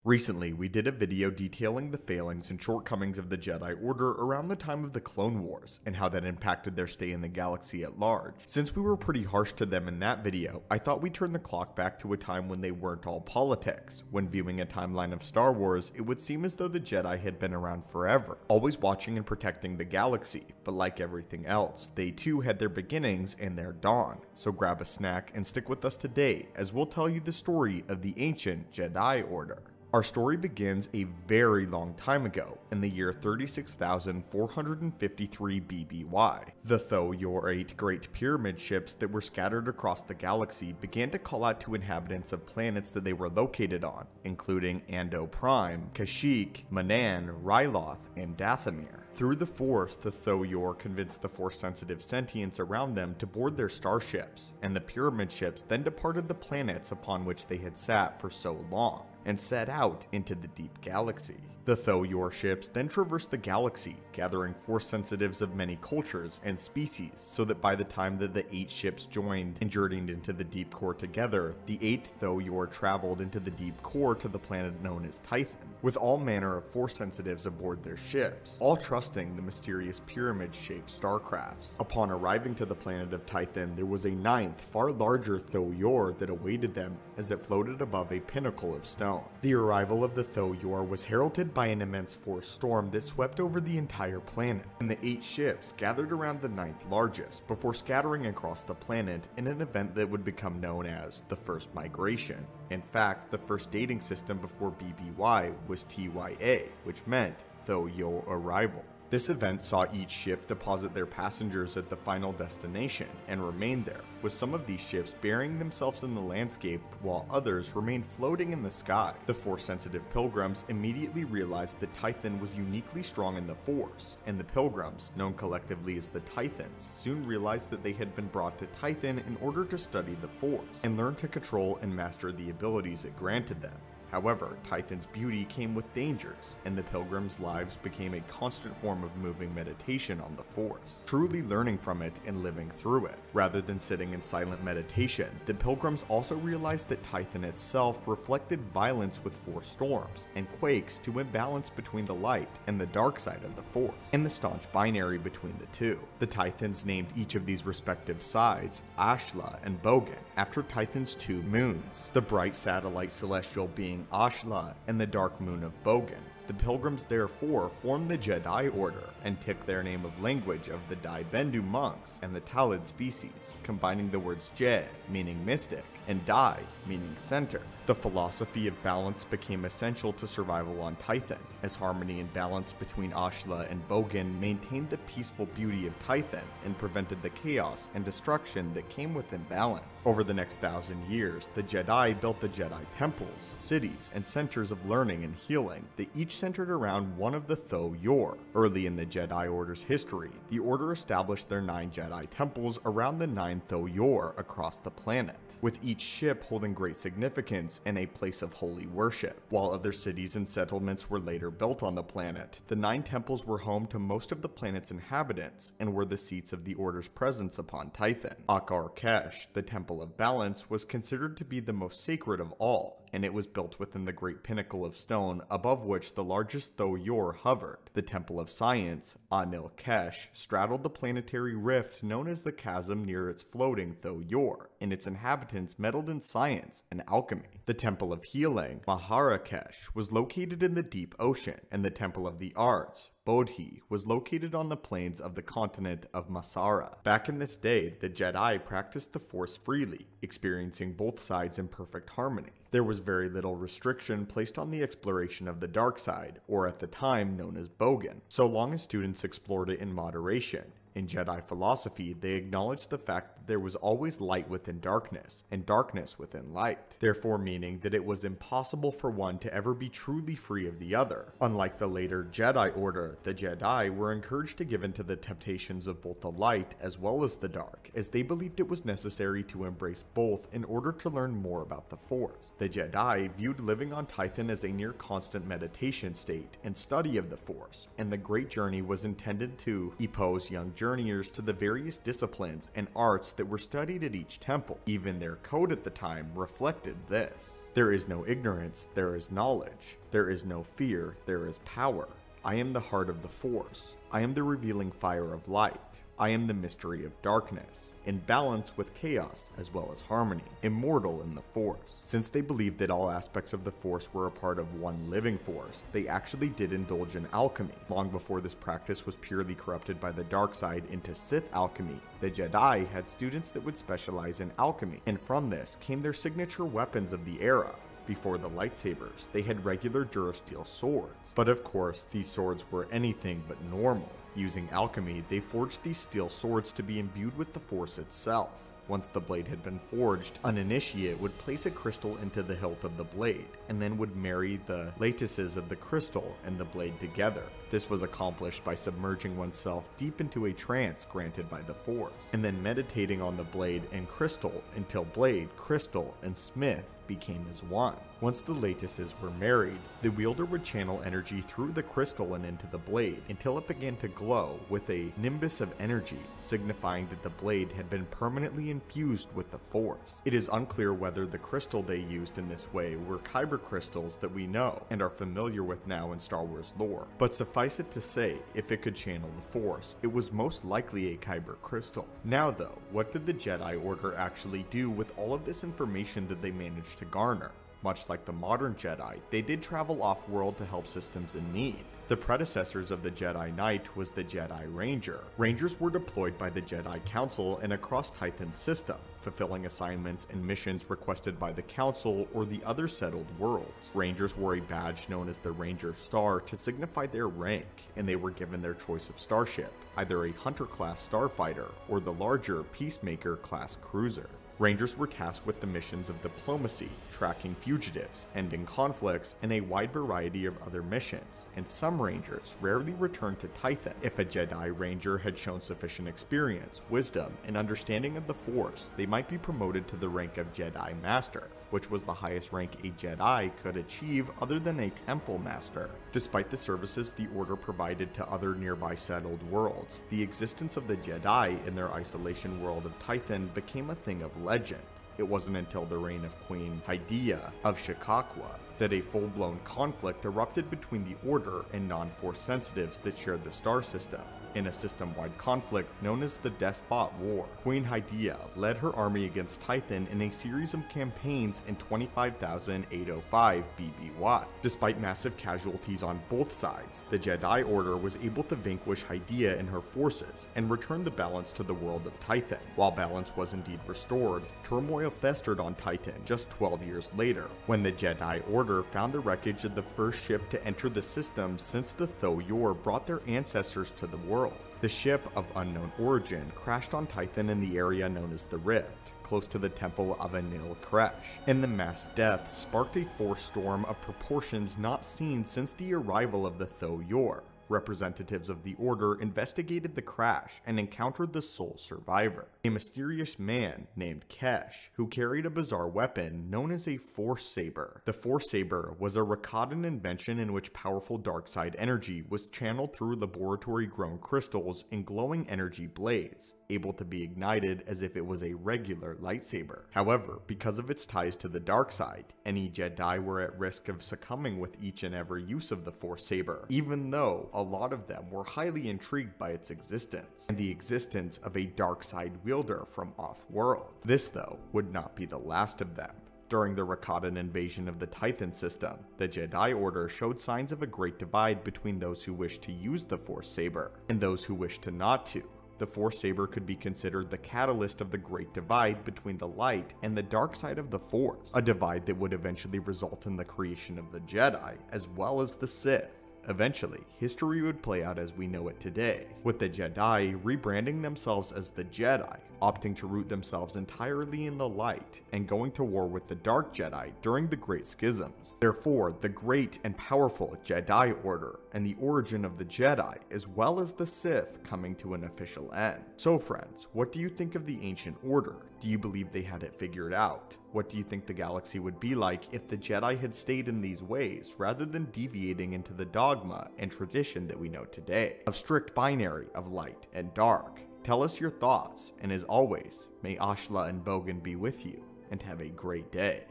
Recently, we did a video detailing the failings and shortcomings of the Jedi Order around the time of the Clone Wars, and how that impacted their stay in the galaxy at large. Since we were pretty harsh to them in that video, I thought we'd turn the clock back to a time when they weren't all politics. When viewing a timeline of Star Wars, it would seem as though the Jedi had been around forever, always watching and protecting the galaxy, but like everything else, they too had their beginnings and their dawn. So grab a snack and stick with us today, as we'll tell you the story of the ancient Jedi Order. Our story begins a very long time ago, in the year 36,453 BBY. The Tho-Yor 8 Great Pyramid ships that were scattered across the galaxy began to call out to inhabitants of planets that they were located on, including Ando Prime, Kashyyyk, Manaan, Ryloth, and Dathomir. Through the Force, the Tho-Yor convinced the Force-sensitive sentients around them to board their starships, and the pyramid ships then departed the planets upon which they had sat for so long, and set out into the deep galaxy. The Tho-Yor ships then traversed the galaxy, gathering Force sensitives of many cultures and species, so that by the time that the 8 ships joined and journeyed into the deep core together, the 8th Tho-Yor traveled into the deep core to the planet known as Tython, with all manner of Force sensitives aboard their ships, all trusting the mysterious pyramid-shaped starcrafts. Upon arriving to the planet of Tython, there was a 9th, far larger Tho-Yor that awaited them as it floated above a pinnacle of stone. The arrival of the Tho-Yor was heralded by an immense force storm that swept over the entire planet, and the 8 ships gathered around the 9th largest before scattering across the planet in an event that would become known as the First Migration. In fact, the first dating system before BBY was TYA, which meant Tho-Yor Arrival. This event saw each ship deposit their passengers at the final destination and remain there, with some of these ships burying themselves in the landscape while others remained floating in the sky. The Force-sensitive pilgrims immediately realized that Tython was uniquely strong in the Force, and the pilgrims, known collectively as the Tythons, soon realized that they had been brought to Tython in order to study the Force, and learn to control and master the abilities it granted them. However, Tython's beauty came with dangers, and the pilgrims' lives became a constant form of moving meditation on the Force, truly learning from it and living through it. Rather than sitting in silent meditation, the pilgrims also realized that Tython itself reflected violence with Force storms, and quakes to imbalance between the light and the dark side of the Force, and the staunch binary between the two. The Tythons named each of these respective sides Ashla and Bogan, after Tython's 2 moons, the bright satellite celestial being Ashla and the dark moon of Bogan. The pilgrims therefore formed the Jedi Order and took their name of language of the Dai Bendu monks and the Talid species, combining the words Je, meaning mystic, and Dai, meaning center. The philosophy of balance became essential to survival on Tython, as harmony and balance between Ashla and Bogan maintained the peaceful beauty of Tython and prevented the chaos and destruction that came with imbalance. Over the next 1,000 years, the Jedi built the Jedi temples, cities, and centers of learning and healing that each centered around one of the Tho-Yor. Early in the Jedi Order's history, the Order established their 9 Jedi temples around the 9 Tho-Yor across the planet, with each ship holding great significance and a place of holy worship. While other cities and settlements were later built on the planet, the 9 temples were home to most of the planet's inhabitants and were the seats of the Order's presence upon Tython. Akar-Kesh, the Temple of Balance, was considered to be the most sacred of all, and it was built within the great pinnacle of stone above which the largest Tho-Yor hovered. The Temple of Science, Anil-Kesh, straddled the planetary rift known as the chasm near its floating Tho-Yor, and its inhabitants meddled in science and alchemy. The Temple of Healing, Mahara-Kesh, was located in the deep ocean, and the Temple of the Arts, Bodhi, was located on the plains of the continent of Masara. Back in this day, the Jedi practiced the Force freely, experiencing both sides in perfect harmony. There was very little restriction placed on the exploration of the dark side, or at the time known as Bogan, so long as students explored it in moderation. In Jedi philosophy, they acknowledged the fact that there was always light within darkness, and darkness within light, therefore meaning that it was impossible for one to ever be truly free of the other. Unlike the later Jedi Order, the Jedi were encouraged to give in to the temptations of both the light as well as the dark, as they believed it was necessary to embrace both in order to learn more about the Force. The Jedi viewed living on Tython as a near constant meditation state and study of the Force, and the Great Journey was intended to oppose young journeyers to the various disciplines and arts that were studied at each temple. Even their code at the time reflected this. There is no ignorance, there is knowledge. There is no fear, there is power. I am the heart of the Force. I am the revealing fire of light. I am the mystery of darkness, in balance with chaos as well as harmony, immortal in the Force. Since they believed that all aspects of the Force were a part of one living force, they actually did indulge in alchemy. Long before this practice was purely corrupted by the dark side into Sith alchemy, the Jedi had students that would specialize in alchemy, and from this came their signature weapons of the era. Before the lightsabers, they had regular Durasteel swords. But of course, these swords were anything but normal. Using alchemy, they forged these steel swords to be imbued with the Force itself. Once the blade had been forged, an initiate would place a crystal into the hilt of the blade, and then would marry the lattices of the crystal and the blade together. This was accomplished by submerging oneself deep into a trance granted by the Force, and then meditating on the blade and crystal until blade, crystal, and smith became as one. Once the lattices were married, the wielder would channel energy through the crystal and into the blade until it began to glow with a nimbus of energy, signifying that the blade had been permanently infused with the Force. It is unclear whether the crystal they used in this way were kyber crystals that we know and are familiar with now in Star Wars lore, but suffice it to say, if it could channel the Force, it was most likely a kyber crystal. Now though, what did the Jedi Order actually do with all of this information that they managed to garner? Much like the modern Jedi, they did travel off-world to help systems in need. The predecessors of the Jedi Knight was the Jedi Ranger. Rangers were deployed by the Jedi Council in a cross-Titan system, fulfilling assignments and missions requested by the Council or the other settled worlds. Rangers wore a badge known as the Ranger Star to signify their rank, and they were given their choice of starship, either a Hunter-class starfighter or the larger Peacemaker-class cruiser. Rangers were tasked with the missions of diplomacy, tracking fugitives, ending conflicts, and a wide variety of other missions, and some Rangers rarely returned to Titan. If a Jedi Ranger had shown sufficient experience, wisdom, and understanding of the Force, they might be promoted to the rank of Jedi Master, which was the highest rank a Jedi could achieve other than a Temple Master. Despite the services the Order provided to other nearby settled worlds, the existence of the Jedi in their isolation world of Titan became a thing of legend. It wasn't until the reign of Queen Hydia of Shikakwa that a full-blown conflict erupted between the Order and non-Force sensitives that shared the star system. In a system-wide conflict known as the Despot War, Queen Hydia led her army against Titan in a series of campaigns in 25,805 BBY. Despite massive casualties on both sides, the Jedi Order was able to vanquish Hydia and her forces and return the balance to the world of Titan. While balance was indeed restored, turmoil festered on Titan just 12 years later, when the Jedi Order found the wreckage of the first ship to enter the system since the thau-yor brought their ancestors to the world. The ship of unknown origin crashed on Titan in the area known as the Rift, close to the temple of Anil Kresh, and the mass death sparked a force storm of proportions not seen since the arrival of the thau-yor. Representatives of the Order investigated the crash and encountered the sole survivor, a mysterious man named Kesh, who carried a bizarre weapon known as a Force Saber. The Force Saber was a Rakatan invention in which powerful dark side energy was channeled through laboratory-grown crystals and glowing energy blades, able to be ignited as if it was a regular lightsaber. However, because of its ties to the dark side, any Jedi were at risk of succumbing with each and every use of the Force Saber, even though a lot of them were highly intrigued by its existence, and the existence of a dark side wielder from off-world. This, though, would not be the last of them. During the Rakatan invasion of the Titan system, the Jedi Order showed signs of a great divide between those who wished to use the Force Saber and those who wished to not to. The Force Saber could be considered the catalyst of the great divide between the light and the dark side of the Force, a divide that would eventually result in the creation of the Jedi, as well as the Sith. Eventually, history would play out as we know it today, with the Jedi rebranding themselves as the Jedi, opting to root themselves entirely in the light and going to war with the Dark Jedi during the Great Schisms. Therefore, the great and powerful Jedi Order and the origin of the Jedi, as well as the Sith, coming to an official end. So friends, what do you think of the Ancient Order? Do you believe they had it figured out? What do you think the galaxy would be like if the Jedi had stayed in these ways rather than deviating into the dogma and tradition that we know today of strict binary of light and dark? Tell us your thoughts, and as always, may Ashla and Bogan be with you, and have a great day.